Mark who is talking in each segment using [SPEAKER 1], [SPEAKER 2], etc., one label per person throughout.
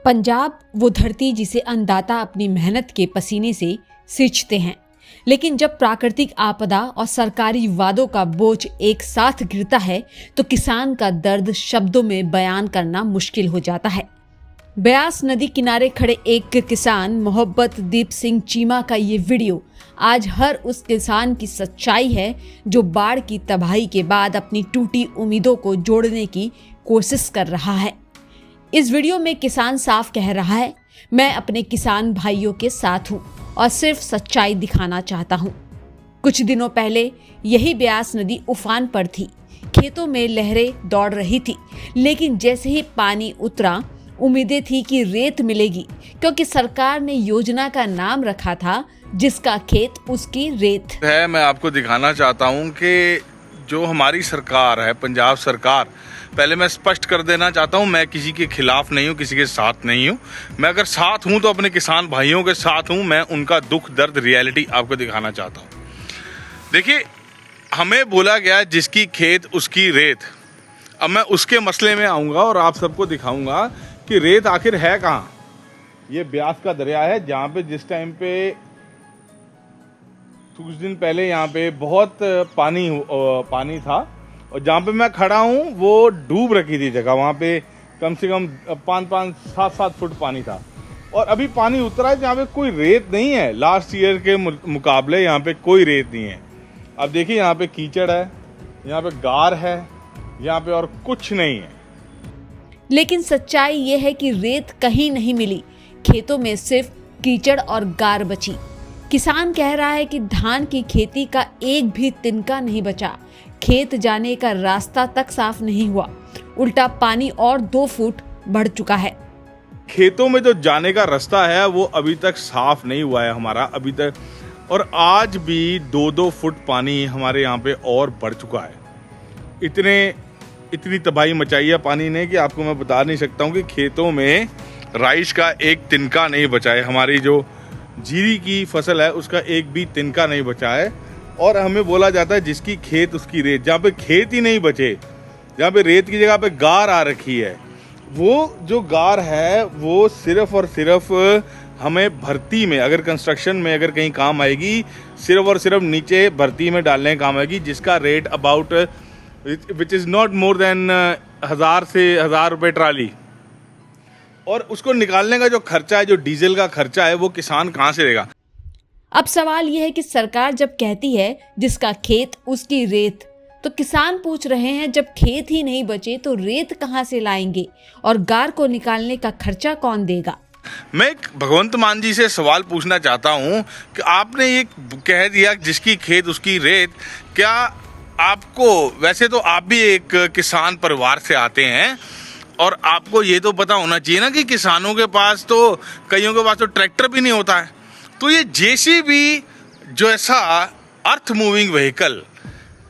[SPEAKER 1] पंजाब वो धरती जिसे अन्नदाता अपनी मेहनत के पसीने से सींचते हैं, लेकिन जब प्राकृतिक आपदा और सरकारी वादों का बोझ एक साथ गिरता है तो किसान का दर्द शब्दों में बयान करना मुश्किल हो जाता है। ब्यास नदी किनारे खड़े एक किसान मोहब्बत दीप सिंह चीमा का ये वीडियो आज हर उस किसान की सच्चाई है जो बाढ़ की तबाही के बाद अपनी टूटी उम्मीदों को जोड़ने की कोशिश कर रहा है। इस वीडियो में किसान साफ कह रहा है, मैं अपने किसान भाइयों के साथ हूँ और सिर्फ सच्चाई दिखाना चाहता हूँ। कुछ दिनों पहले यही ब्यास नदी उफान पर थी, खेतों में लहरें दौड़ रही थी, लेकिन जैसे ही पानी उतरा उम्मीदें थी कि रेत मिलेगी, क्योंकि सरकार ने योजना का नाम रखा था जिसका खेत उसकी रेत
[SPEAKER 2] है। मैं आपको दिखाना चाहता हूँ कि जो हमारी सरकार है, पंजाब सरकार, पहले मैं स्पष्ट कर देना चाहता हूँ, मैं किसी के खिलाफ नहीं हूँ, किसी के साथ नहीं हूँ। मैं अगर साथ हूँ तो अपने किसान भाइयों के साथ हूँ। मैं उनका दुख दर्द रियलिटी आपको दिखाना चाहता हूँ। देखिए, हमें बोला गया जिसकी खेत उसकी रेत। अब मैं उसके मसले में आऊँगा और आप सबको दिखाऊँगा कि रेत आखिर है कहाँ। ये ब्यास का दरिया है, जहाँ पे जिस टाइम पे कुछ दिन पहले यहाँ पे बहुत पानी था और जहाँ पे मैं खड़ा हूँ वो डूब रखी थी जगह। वहाँ पे कम से कम 5-7 फुट पानी था और अभी पानी उतरा है जहाँ पे कोई रेत नहीं है। लास्ट ईयर के मुकाबले यहाँ पे कोई रेत नहीं है। अब देखिए, यहाँ पे कीचड़ है, यहाँ पे गार है, यहाँ पे और कुछ नहीं है।
[SPEAKER 1] लेकिन सच्चाई ये है कि रेत कहीं नहीं मिली, खेतों में सिर्फ कीचड़ और गार बची। किसान कह रहा है कि धान की खेती का एक भी तिनका नहीं बचा, खेत जाने का रास्ता तक साफ नहीं हुआ, उल्टा पानी और 2 फुट बढ़ चुका है।
[SPEAKER 2] खेतों में जो जाने का रास्ता है वो अभी तक साफ नहीं हुआ है हमारा अभी तक, और आज भी 2-2 फुट पानी हमारे यहाँ पे और बढ़ चुका है। इतनी तबाही मचाई है पानी ने कि आपको मैं बता नहीं सकता हूँ कि खेतों में राइस का एक तिनका नहीं बचा है। हमारी जो जीरी की फसल है उसका एक भी तिनका नहीं बचा है। और हमें बोला जाता है जिसकी खेत उसकी रेत। जहाँ पे खेत ही नहीं बचे, जहाँ पे रेत की जगह पे गार आ रखी है, वो जो गार है वो सिर्फ और सिर्फ हमें भर्ती में, अगर कंस्ट्रक्शन में अगर कहीं काम आएगी, सिर्फ और सिर्फ नीचे भर्ती में डालने का काम आएगी, जिसका rate about which is not more than 1000 से 1000 रुपये ट्राली। और उसको निकालने का जो खर्चा है, जो डीजल का खर्चा है, वो किसान कहाँ से देगा।
[SPEAKER 1] अब सवाल यह है कि सरकार जब कहती है जिसका खेत उसकी रेत, तो किसान पूछ रहे हैं जब खेत ही नहीं बचे तो रेत कहां से लाएंगे और गार को निकालने का खर्चा कौन देगा।
[SPEAKER 2] मैं भगवंत मान जी से सवाल पूछना चाहता हूं कि आपने ये कह दिया जिसकी खेत उसकी रेत, क्या आपको, वैसे तो आप भी एक किसान परिवार से आते हैं और आपको ये तो पता होना चाहिए ना कि किसानों के पास तो, कईयों के पास तो ट्रैक्टर भी नहीं होता है। तो ये जेसीबी जो ऐसा अर्थ मूविंग व्हीकल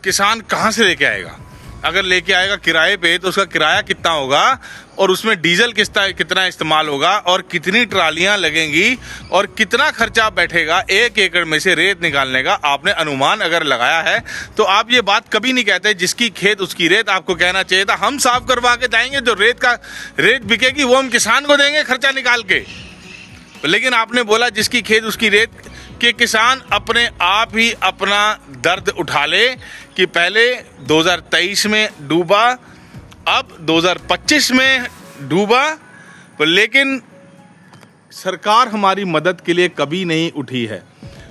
[SPEAKER 2] किसान कहाँ से लेके आएगा? अगर लेके आएगा किराए पे तो उसका किराया कितना होगा और उसमें डीजल कितना इस्तेमाल होगा और कितनी ट्रालियां लगेंगी और कितना खर्चा बैठेगा 1 एकड़ में से रेत निकालने का? आपने अनुमान अगर लगाया है तो आप ये बात कभी नहीं कहते जिसकी खेत उसकी रेत। आपको कहना चाहिए था हम साफ करवा के जाएंगे, जो रेत बिकेगी वो हम किसान को देंगे खर्चा निकाल के। लेकिन आपने बोला जिसकी खेत उसकी रेत, कि किसान अपने आप ही अपना दर्द उठा ले कि पहले 2023 में डूबा, अब 2025 में डूबा, लेकिन सरकार हमारी मदद के लिए कभी नहीं उठी है।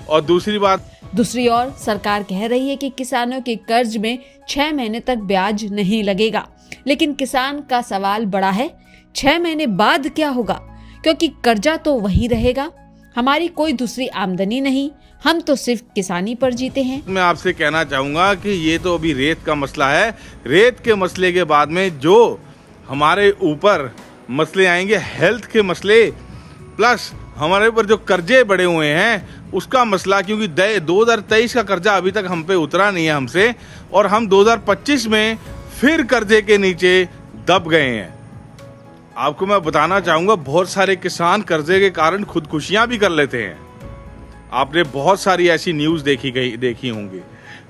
[SPEAKER 2] और दूसरी ओर सरकार कह रही है कि किसानों के कर्ज में 6 महीने तक ब्याज नहीं लगेगा। लेकिन किसान का सवाल बड़ा है, 6 महीने बाद क्या होगा? क्योंकि कर्जा तो वही रहेगा, हमारी कोई दूसरी आमदनी नहीं, हम तो सिर्फ किसानी पर जीते हैं। मैं आपसे कहना चाहूँगा कि ये तो अभी रेत का मसला है। रेत के मसले के बाद में जो हमारे ऊपर मसले आएंगे, हेल्थ के मसले, प्लस हमारे ऊपर जो कर्जे बढ़े हुए हैं उसका मसला, क्योंकि 2023 का कर्जा अभी तक हम पे उतरा नहीं है हमसे, और हम 2025 में फिर कर्जे के नीचे दब गए हैं। आपको मैं बताना चाहूँगा, बहुत सारे किसान कर्जे के कारण खुदकुशियाँ भी कर लेते हैं। आपने बहुत सारी ऐसी न्यूज़ देखी होंगी।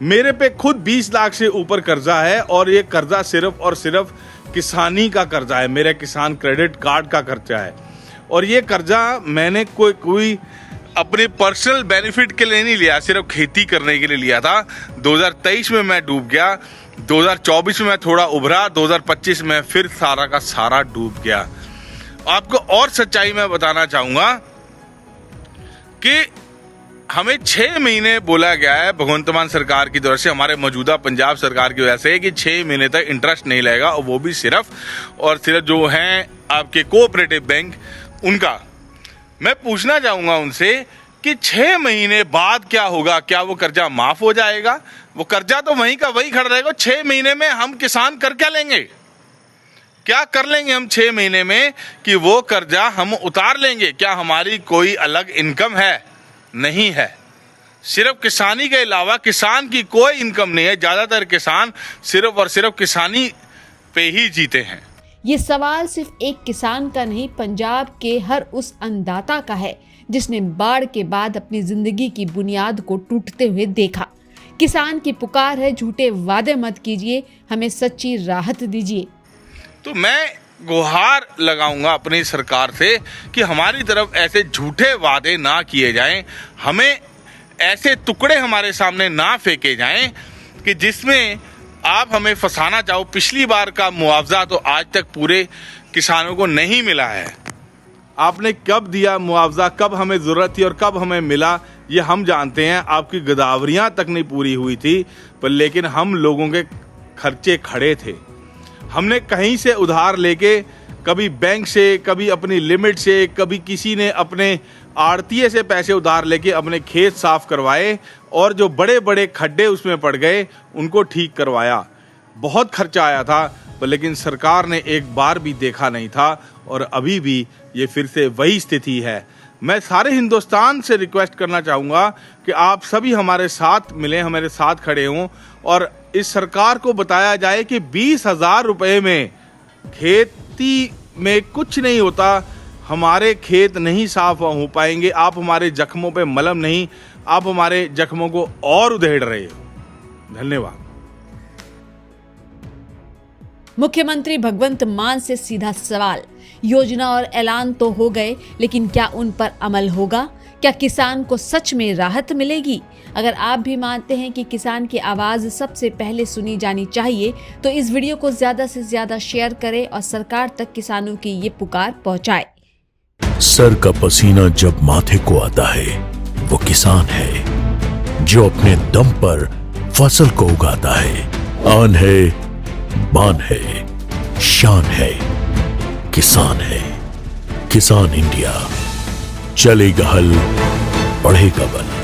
[SPEAKER 2] मेरे पे खुद 20 लाख से ऊपर कर्जा है और ये कर्जा सिर्फ और सिर्फ किसानी का कर्जा है, मेरे किसान क्रेडिट कार्ड का कर्जा है। और ये कर्जा मैंने कोई अपने पर्सनल बेनिफिट के लिए नहीं लिया, सिर्फ खेती करने के लिए लिया था। 2023 में मैं डूब गया, 2024 में मैं थोड़ा उभरा, 2025 में फिर सारा का सारा डूब गया। आपको और सच्चाई मैं बताना चाहूंगा कि हमें 6 महीने बोला गया है भगवंत मान सरकार की तरफ से, हमारे मौजूदा पंजाब सरकार की वजह से, कि 6 महीने तक इंटरेस्ट नहीं लगेगा, और वो भी सिर्फ और सिर्फ जो हैं आपके कोऑपरेटिव बैंक उनका। मैं पूछना चाहूंगा उनसे कि 6 महीने बाद क्या होगा? क्या वो कर्जा माफ हो जाएगा? वो कर्जा तो वहीं का वहीं खड़ा रहेगा। 6 महीने में हम किसान कर क्या लेंगे? क्या कर लेंगे हम 6 महीने में कि वो कर्जा हम उतार लेंगे? क्या हमारी कोई अलग इनकम है? नहीं है। सिर्फ किसानी के अलावा किसान की कोई इनकम नहीं है। ज्यादातर किसान सिर्फ और सिर्फ किसानी पे ही जीते हैं।
[SPEAKER 1] ये सवाल सिर्फ एक किसान का नहीं, पंजाब के हर उस अन्नदाता का है जिसने बाढ़ के बाद अपनी जिंदगी की बुनियाद को टूटते हुए देखा। किसान की पुकार है, झूठे वादे मत कीजिए, हमें सच्ची राहत दीजिए।
[SPEAKER 2] तो मैं गुहार लगाऊंगा अपनी सरकार से कि हमारी तरफ ऐसे झूठे वादे ना किए जाएं, हमें ऐसे टुकड़े हमारे सामने ना फेंके जाएं कि जिसमें आप हमें फंसाना चाहो। पिछली बार का मुआवजा तो आज तक पूरे किसानों को नहीं मिला है। आपने कब दिया मुआवजा, कब हमें ज़रूरत थी और कब हमें मिला, ये हम जानते हैं। आपकी गदावरियां तक नहीं पूरी हुई थी, पर लेकिन हम लोगों के खर्चे खड़े थे। हमने कहीं से उधार लेके, कभी बैंक से, कभी अपनी लिमिट से, कभी किसी ने अपने आड़तिये से पैसे उधार लेके अपने खेत साफ करवाए, और जो बड़े बड़े खड्डे उसमें पड़ गए उनको ठीक करवाया। बहुत खर्चा आया था, पर लेकिन सरकार ने एक बार भी देखा नहीं था, और अभी भी ये फिर से वही स्थिति है। मैं सारे हिंदुस्तान से रिक्वेस्ट करना चाहूँगा कि आप सभी हमारे साथ मिलें, हमारे साथ खड़े हों, और इस सरकार को बताया जाए कि 20,000 रुपये में खेती में कुछ नहीं होता। हमारे खेत नहीं साफ हो पाएंगे। आप हमारे जख्मों पे मलहम नहीं, आप हमारे जख्मों को और उधेड़ रहे हो। धन्यवाद।
[SPEAKER 1] मुख्यमंत्री भगवंत मान से सीधा सवाल, योजना और ऐलान तो हो गए, लेकिन क्या उन पर अमल होगा? क्या किसान को सच में राहत मिलेगी? अगर आप भी मानते हैं कि किसान की आवाज सबसे पहले सुनी जानी चाहिए, तो इस वीडियो को ज्यादा से ज्यादा शेयर करें और सरकार तक किसानों की ये पुकार पहुंचाए।
[SPEAKER 3] सर का पसीना जब माथे को आता है, वो किसान है जो अपने दम पर फसल को उगाता है। आन है, बान है, शान है, किसान है। किसान इंडिया, चलेगा हल, बढ़ेगा बल।